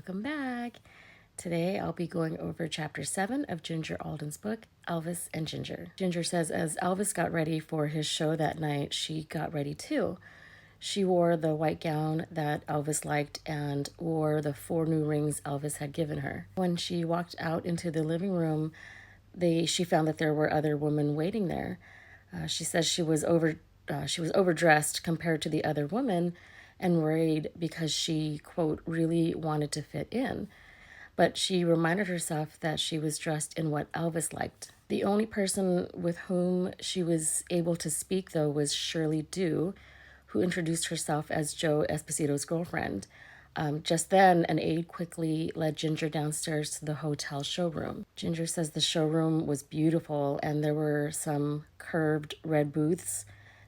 welcome back. Today I'll be going over chapter 7 of Ginger Alden's book, Elvis and Ginger. Ginger says as Elvis got ready for his show that night, she got ready too. She wore the white gown that Elvis liked and wore the 4 new rings Elvis had given her. When she walked out into the living room, she found that there were other women waiting there. She says she was overdressed compared to the other women and worried because she, quote, really wanted to fit in. But she reminded herself that she was dressed in what Elvis liked. The only person with whom she was able to speak, though, was Shirley Dew, who introduced herself as Joe Esposito's girlfriend. Just then, an aide quickly led Ginger downstairs to the hotel showroom. Ginger says the showroom was beautiful and there were some curved red booths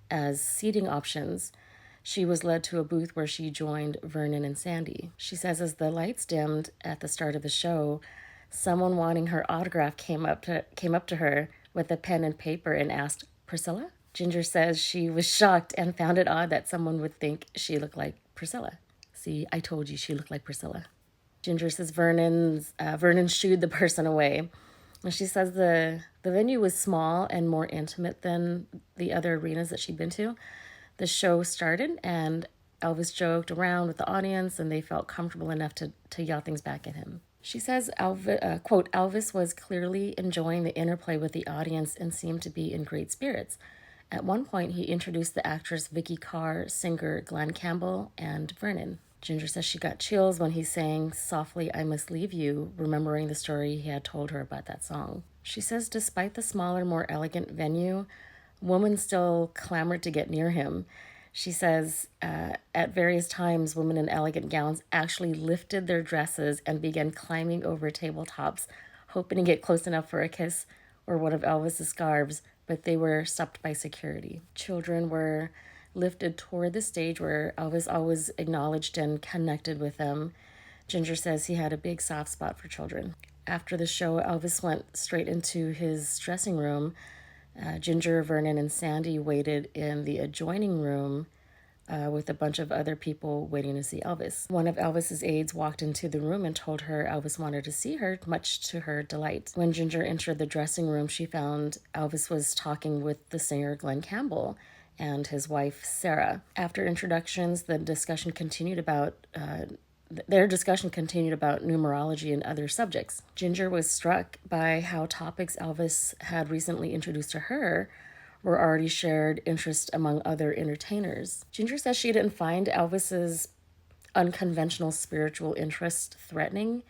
as seating options. She was led to a booth where she joined Vernon and Sandy. She says as the lights dimmed at the start of the show, someone wanting her autograph came up to her with a pen and paper and asked, "Priscilla?" Ginger says she was shocked and found it odd that someone would think she looked like Priscilla. See, I told you she looked like Priscilla. Ginger says Vernon shooed the person away. And she says the venue was small and more intimate than the other arenas that she'd been to. The show started and Elvis joked around with the audience and they felt comfortable enough to yell things back at him. She says, quote, Elvis was clearly enjoying the interplay with the audience and seemed to be in great spirits. At one point, he introduced the actress Vicky Carr, singer Glenn Campbell, and Vernon. Ginger says she got chills when he sang Softly I Must Leave You, remembering the story he had told her about that song. She says despite the smaller, more elegant venue, women still clamored to get near him. She says at various times, women in elegant gowns actually lifted their dresses and began climbing over tabletops, hoping to get close enough for a kiss or one of Elvis's scarves, but they were stopped by security. Children were lifted toward the stage where Elvis always acknowledged and connected with them. Ginger says he had a big soft spot for children. After the show, Elvis went straight into his dressing room. Ginger, Vernon, and Sandy waited in the adjoining room with a bunch of other people waiting to see Elvis. One of Elvis's aides walked into the room and told her Elvis wanted to see her, much to her delight. When Ginger entered the dressing room, she found Elvis was talking with the singer Glenn Campbell and his wife, Sarah. After introductions, their discussion continued about numerology and other subjects. Ginger was struck by how topics Elvis had recently introduced to her were already shared interest among other entertainers. Ginger says she didn't find Elvis's unconventional spiritual interests threatening.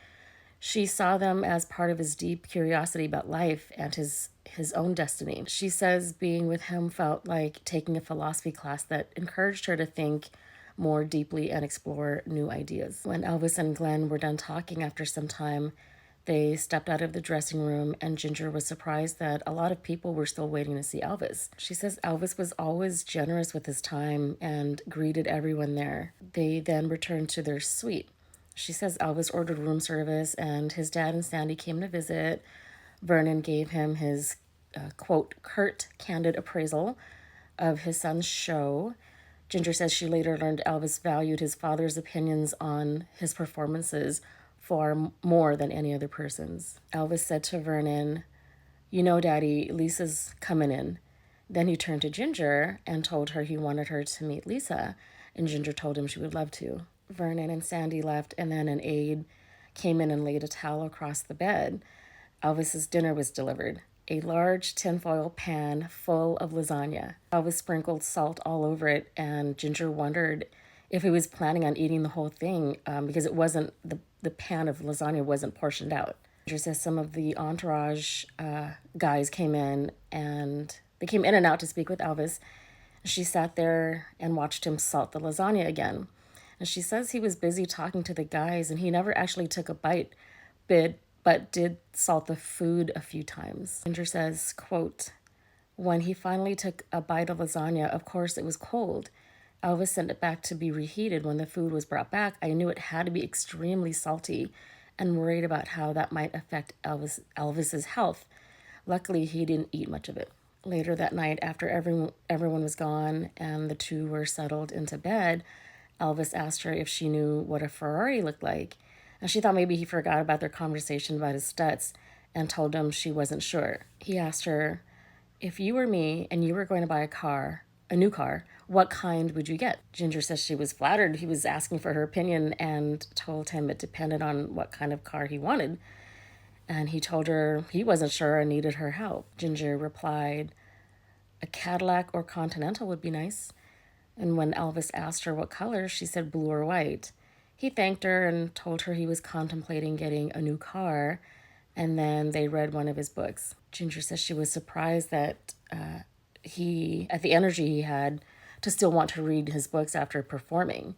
She saw them as part of his deep curiosity about life and his own destiny. She says being with him felt like taking a philosophy class that encouraged her to think more deeply and explore new ideas. When Elvis and Glenn were done talking after some time, they stepped out of the dressing room and Ginger was surprised that a lot of people were still waiting to see Elvis. She says Elvis was always generous with his time and greeted everyone there. They then returned to their suite. She says Elvis ordered room service and his dad and Sandy came to visit. Vernon gave him his, quote, curt, candid appraisal of his son's show. Ginger says she later learned Elvis valued his father's opinions on his performances far more than any other person's. Elvis said to Vernon, "You know, Daddy, Lisa's coming in." Then he turned to Ginger and told her he wanted her to meet Lisa, and Ginger told him she would love to. Vernon and Sandy left, and then an aide came in and laid a towel across the bed. Elvis's dinner was delivered. A large tinfoil pan full of lasagna. Elvis sprinkled salt all over it, and Ginger wondered if he was planning on eating the whole thing because it wasn't, the pan of lasagna wasn't portioned out. Ginger says some of the entourage guys came in, and they came in and out to speak with Elvis. She sat there and watched him salt the lasagna again. And she says he was busy talking to the guys, and he never actually took a bite, but did salt the food a few times. Ginger says, quote, when he finally took a bite of lasagna, of course it was cold. Elvis sent it back to be reheated. When the food was brought back, I knew it had to be extremely salty and worried about how that might affect Elvis's health. Luckily, he didn't eat much of it. Later that night, after everyone was gone and the two were settled into bed, Elvis asked her if she knew what a Ferrari looked like. And she thought maybe he forgot about their conversation about his studs and told him she wasn't sure. He asked her, if you were me and you were going to buy a new car, what kind would you get? Ginger says she was flattered he was asking for her opinion and told him it depended on what kind of car he wanted. And he told her he wasn't sure and needed her help. Ginger replied, a Cadillac or Continental would be nice. And when Elvis asked her what color, she said blue or white. He thanked her and told her he was contemplating getting a new car, and then they read one of his books. Ginger says she was surprised that at the energy he had to still want to read his books after performing.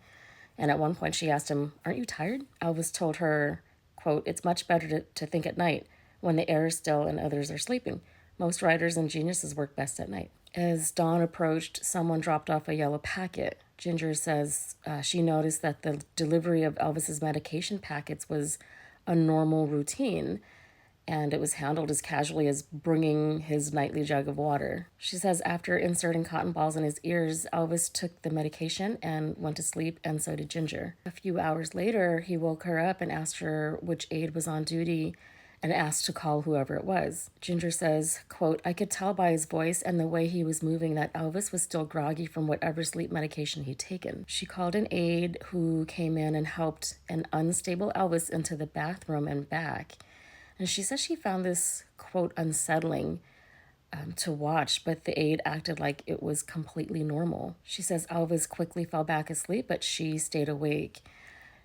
And at one point she asked him, aren't you tired? Elvis told her, quote, it's much better to think at night when the air is still and others are sleeping. Most writers and geniuses work best at night. As dawn approached, someone dropped off a yellow packet. Ginger says she noticed that the delivery of Elvis's medication packets was a normal routine, and it was handled as casually as bringing his nightly jug of water. She says after inserting cotton balls in his ears, Elvis took the medication and went to sleep, and so did Ginger. A few hours later, he woke her up and asked her which aide was on duty and asked to call whoever it was. Ginger says, quote, I could tell by his voice and the way he was moving that Elvis was still groggy from whatever sleep medication he'd taken. She called an aide who came in and helped an unstable Elvis into the bathroom and back. And she says she found this, quote, unsettling to watch, but the aide acted like it was completely normal. She says Elvis quickly fell back asleep, but she stayed awake.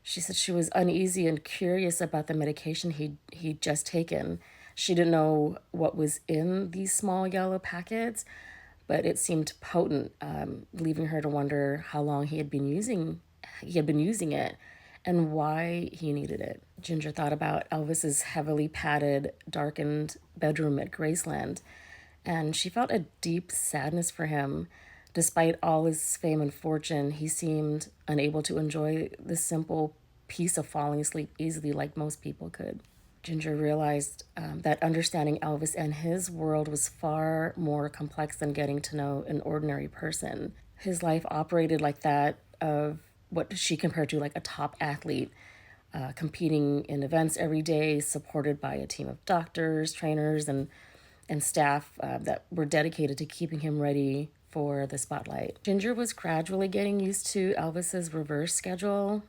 She said she was uneasy and curious about the medication he'd just taken. She didn't know what was in these small yellow packets, but it seemed potent, leaving her to wonder how long he had been using it and why he needed it. Ginger thought about Elvis's heavily padded, darkened bedroom at Graceland, and she felt a deep sadness for him. Despite all his fame and fortune, he seemed unable to enjoy the simple peace of falling asleep easily like most people could. Ginger realized that understanding Elvis and his world was far more complex than getting to know an ordinary person. His life operated like that of what she compared to like a top athlete, competing in events every day, supported by a team of doctors, trainers, and staff that were dedicated to keeping him ready for the spotlight. Ginger was gradually getting used to Elvis's reverse schedule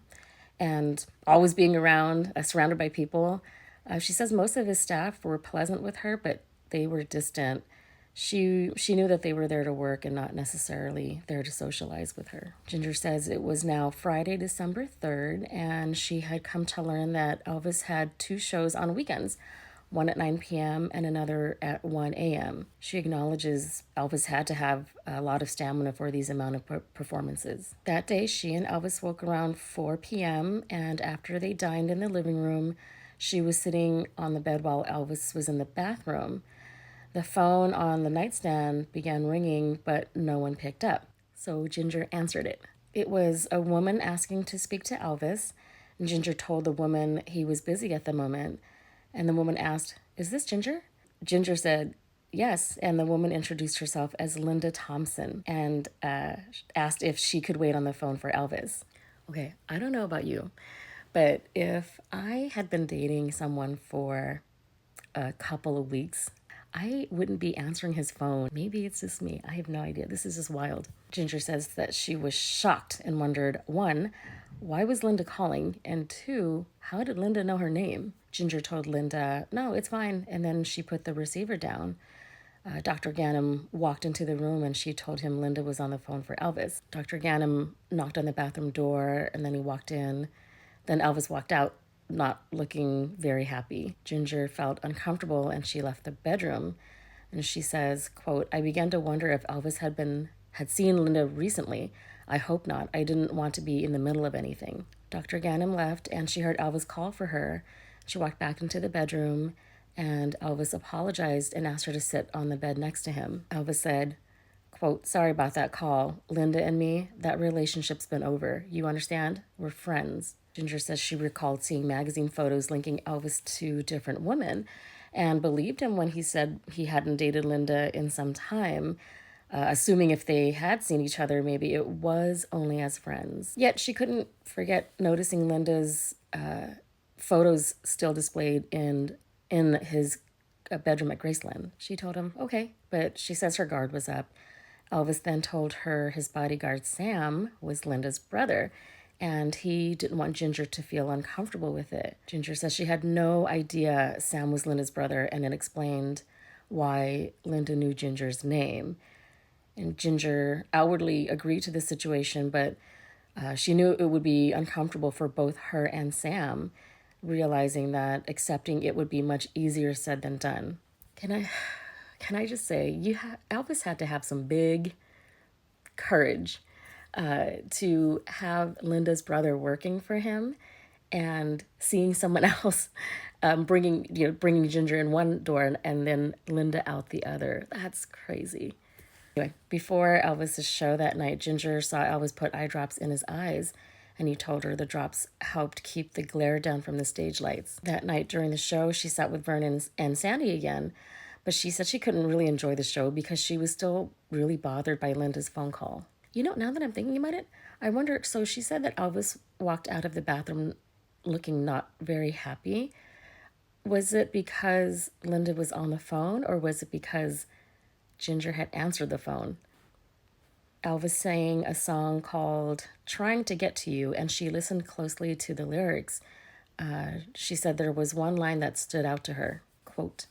and always being around, surrounded by people. She says most of his staff were pleasant with her, but they were distant. She knew that they were there to work and not necessarily there to socialize with her. Ginger says it was now Friday, December 3rd, and she had come to learn that Elvis had two shows on weekends, one at 9 p.m. and another at 1 a.m. She acknowledges Elvis had to have a lot of stamina for these amount of performances. That day, she and Elvis woke around 4 p.m., and after they dined in the living room, she was sitting on the bed while Elvis was in the bathroom. The phone on the nightstand began ringing, but no one picked up. So Ginger answered it. It was a woman asking to speak to Elvis. Ginger told the woman he was busy at the moment. And the woman asked, is this Ginger? Ginger said, yes. And the woman introduced herself as Linda Thompson and asked if she could wait on the phone for Elvis. Okay, I don't know about you, but if I had been dating someone for a couple of weeks, I wouldn't be answering his phone. Maybe it's just me. I have no idea. This is just wild. Ginger says that she was shocked and wondered, one, why was Linda calling? And two, how did Linda know her name? Ginger told Linda, no, it's fine. And then she put the receiver down. Dr. Ganem walked into the room and she told him Linda was on the phone for Elvis. Dr. Ganem knocked on the bathroom door and then he walked in. Then Elvis walked out, not looking very happy. Ginger felt uncomfortable and she left the bedroom. And she says, quote, I began to wonder if Elvis had seen Linda recently. I hope not. I didn't want to be in the middle of anything. Dr. Ganem left and she heard Elvis call for her. She walked back into the bedroom and Elvis apologized and asked her to sit on the bed next to him. Elvis said, quote, sorry about that call. Linda and me, that relationship's been over. You understand? We're friends. Ginger says she recalled seeing magazine photos linking Elvis to different women and believed him when he said he hadn't dated Linda in some time, assuming if they had seen each other, maybe it was only as friends. Yet she couldn't forget noticing Linda's photos still displayed in his bedroom at Graceland. She told him, okay, but she says her guard was up. Elvis then told her his bodyguard, Sam, was Linda's brother, and he didn't want Ginger to feel uncomfortable with it. Ginger says she had no idea Sam was Linda's brother, and then explained why Linda knew Ginger's name. And Ginger outwardly agreed to the situation, but she knew it would be uncomfortable for both her and Sam, realizing that accepting it would be much easier said than done. Can I just say, Elvis had to have some big courage to have Linda's brother working for him, and seeing someone else bringing Ginger in one door and then Linda out the other. That's crazy. Anyway, before Elvis's show that night, Ginger saw Elvis put eye drops in his eyes, and he told her the drops helped keep the glare down from the stage lights. That night during the show, she sat with Vernon and Sandy again, but she said she couldn't really enjoy the show because she was still really bothered by Linda's phone call. You know, now that I'm thinking about it, I wonder, so she said that Elvis walked out of the bathroom looking not very happy. Was it because Linda was on the phone, or was it because Ginger had answered the phone? Elvis sang a song called Trying to Get to You, and she listened closely to the lyrics. She said there was one line that stood out to her. Quote,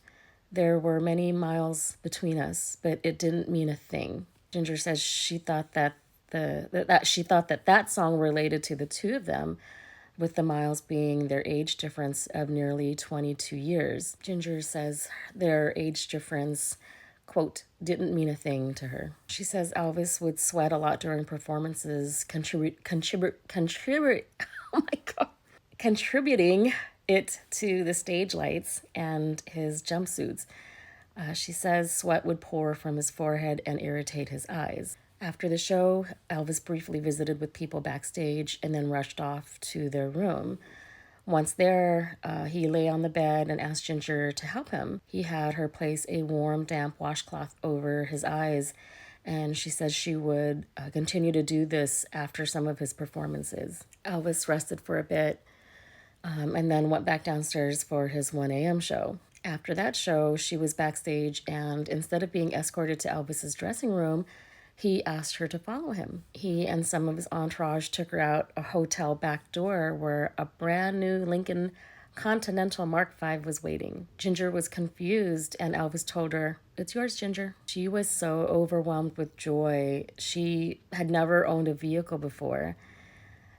"There were many miles between us, but it didn't mean a thing." Ginger says she thought that that song related to the two of them, with the miles being their age difference of nearly 22 years. Ginger says their age difference, quote, didn't mean a thing to her. She says Elvis would sweat a lot during performances, oh my God, contributing it to the stage lights and his jumpsuits. She says sweat would pour from his forehead and irritate his eyes. After the show, Elvis briefly visited with people backstage and then rushed off to their room. Once there, he lay on the bed and asked Ginger to help him. He had her place a warm, damp washcloth over his eyes, and she said she would continue to do this after some of his performances. Elvis rested for a bit and then went back downstairs for his 1 a.m. show. After that show, she was backstage, and instead of being escorted to Elvis's dressing room, he asked her to follow him. He and some of his entourage took her out a hotel back door where a brand new Lincoln Continental Mark V was waiting. Ginger was confused, and Elvis told her, "It's yours, Ginger." She was so overwhelmed with joy. She had never owned a vehicle before.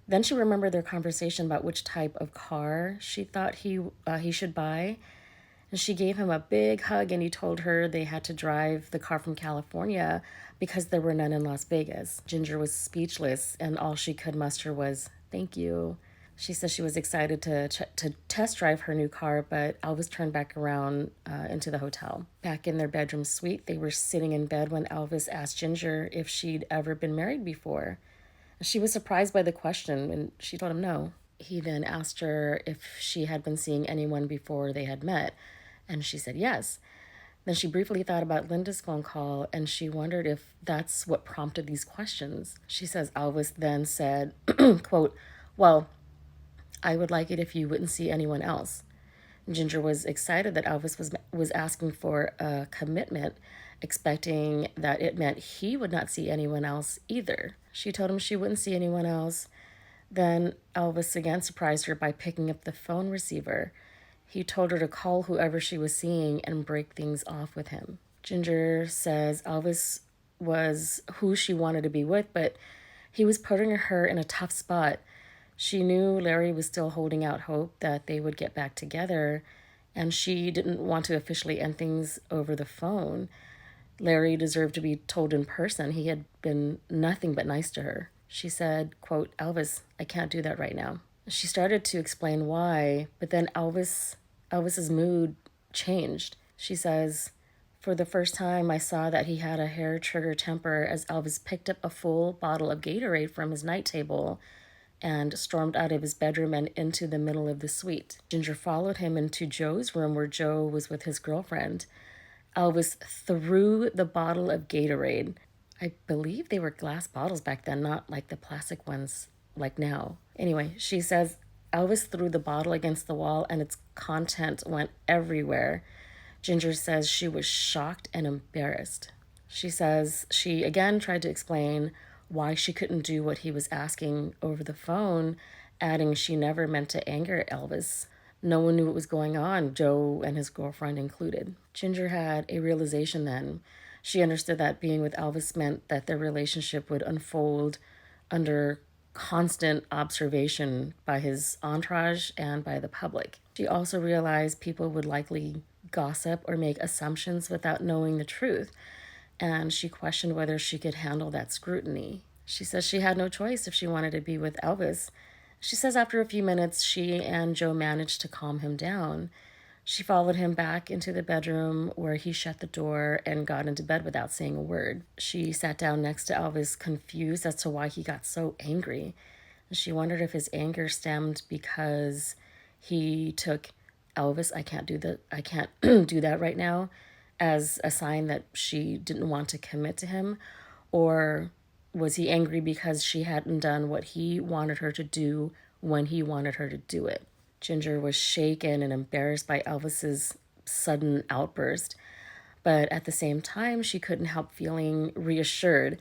Then she remembered their conversation about which type of car she thought he should buy. And she gave him a big hug, and he told her they had to drive the car from California because there were none in Las Vegas. Ginger was speechless, and all she could muster was, "Thank you." She says she was excited to test drive her new car, but Elvis turned back around into the hotel. Back in their bedroom suite, they were sitting in bed when Elvis asked Ginger if she'd ever been married before. She was surprised by the question, and she told him no. He then asked her if she had been seeing anyone before they had met, and she said yes. Then she briefly thought about Linda's phone call, and she wondered if that's what prompted these questions. She says Elvis then said, quote, "Well, I would like it if you wouldn't see anyone else." Ginger was excited that Elvis was asking for a commitment, expecting that it meant he would not see anyone else either. She told him she wouldn't see anyone else. Then Elvis again surprised her by picking up the phone receiver. He told her to call whoever she was seeing and break things off with him. Ginger says Elvis was who she wanted to be with, but he was putting her in a tough spot. She knew Larry was still holding out hope that they would get back together, and she didn't want to officially end things over the phone. Larry deserved to be told in person. He had been nothing but nice to her. She said, quote, "Elvis, I can't do that right now." She started to explain why, but then Elvis's mood changed. She says, "For the first time, I saw that he had a hair-trigger temper as Elvis picked up a full bottle of Gatorade from his night table and stormed out of his bedroom and into the middle of the suite. Ginger followed him into Joe's room where Joe was with his girlfriend. Elvis threw the bottle of Gatorade. I believe they were glass bottles back then, not like the plastic ones like now. Anyway, she says Elvis threw the bottle against the wall and its content went everywhere. Ginger says she was shocked and embarrassed. She says she again tried to explain why she couldn't do what he was asking over the phone, adding she never meant to anger Elvis. No one knew what was going on, Joe and his girlfriend included. Ginger had a realization then. She understood that being with Elvis meant that their relationship would unfold under constant observation by his entourage and by the public. She also realized people would likely gossip or make assumptions without knowing the truth, and she questioned whether she could handle that scrutiny. She says she had no choice if she wanted to be with Elvis. She says after a few minutes, she and Joe managed to calm him down. She followed him back into the bedroom where he shut the door and got into bed without saying a word. She sat down next to Elvis, confused as to why he got so angry. She wondered if his anger stemmed because he took Elvis, I can't do that right now, as a sign that she didn't want to commit to him, or was he angry because she hadn't done what he wanted her to do when he wanted her to do it? Ginger was shaken and embarrassed by Elvis's sudden outburst, but at the same time, she couldn't help feeling reassured.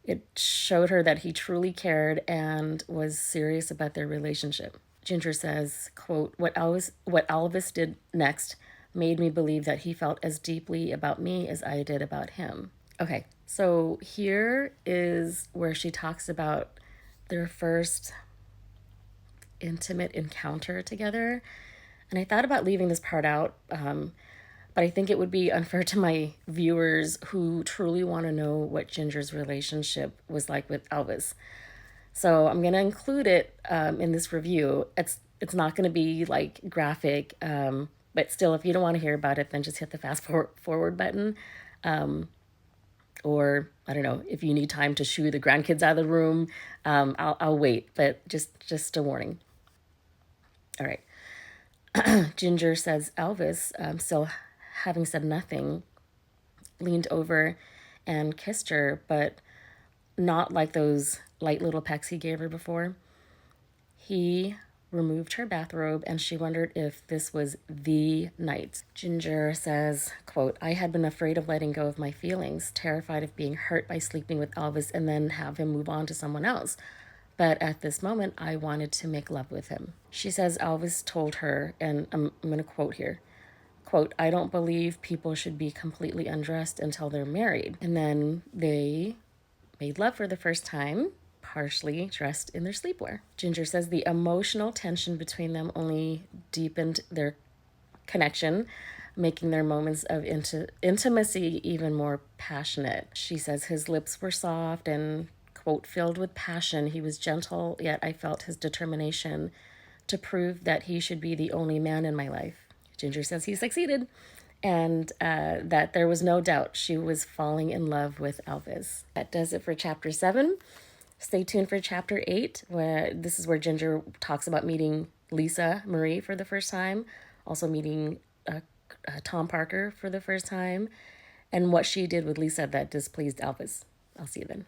It showed her that he truly cared and was serious about their relationship. Ginger says, quote, what Elvis did next made me believe that he felt as deeply about me as I did about him. Okay, so here is where she talks about their first intimate encounter together. And I thought about leaving this part out, but I think it would be unfair to my viewers who truly want to know what Ginger's relationship was like with Elvis. So I'm going to include it in this review. It's not going to be like graphic, but still, if you don't want to hear about it, then just hit the fast forward button. Or I don't know, if you need time to shoo the grandkids out of the room, I'll wait. But just a warning. All right. Ginger says Elvis, still having said nothing, leaned over and kissed her, but not like those light little pecks he gave her before. He removed her bathrobe and she wondered if this was the night. Ginger says, quote, I had been afraid of letting go of my feelings, terrified of being hurt by sleeping with Elvis and then have him move on to someone else. But at this moment, I wanted to make love with him. She says Elvis told her, and I'm going to quote here, quote, I don't believe people should be completely undressed until they're married. And then they made love for the first time, partially dressed in their sleepwear. Ginger says the emotional tension between them only deepened their connection, making their moments of intimacy even more passionate. She says his lips were soft and, quote, filled with passion. He was gentle, yet I felt his determination to prove that he should be the only man in my life. Ginger says he succeeded, and that there was no doubt she was falling in love with Elvis. That does it for chapter 7. Stay tuned for chapter 8, where this is where Ginger talks about meeting Lisa Marie for the first time, also meeting Tom Parker for the first time, and what she did with Lisa that displeased Elvis. I'll see you then.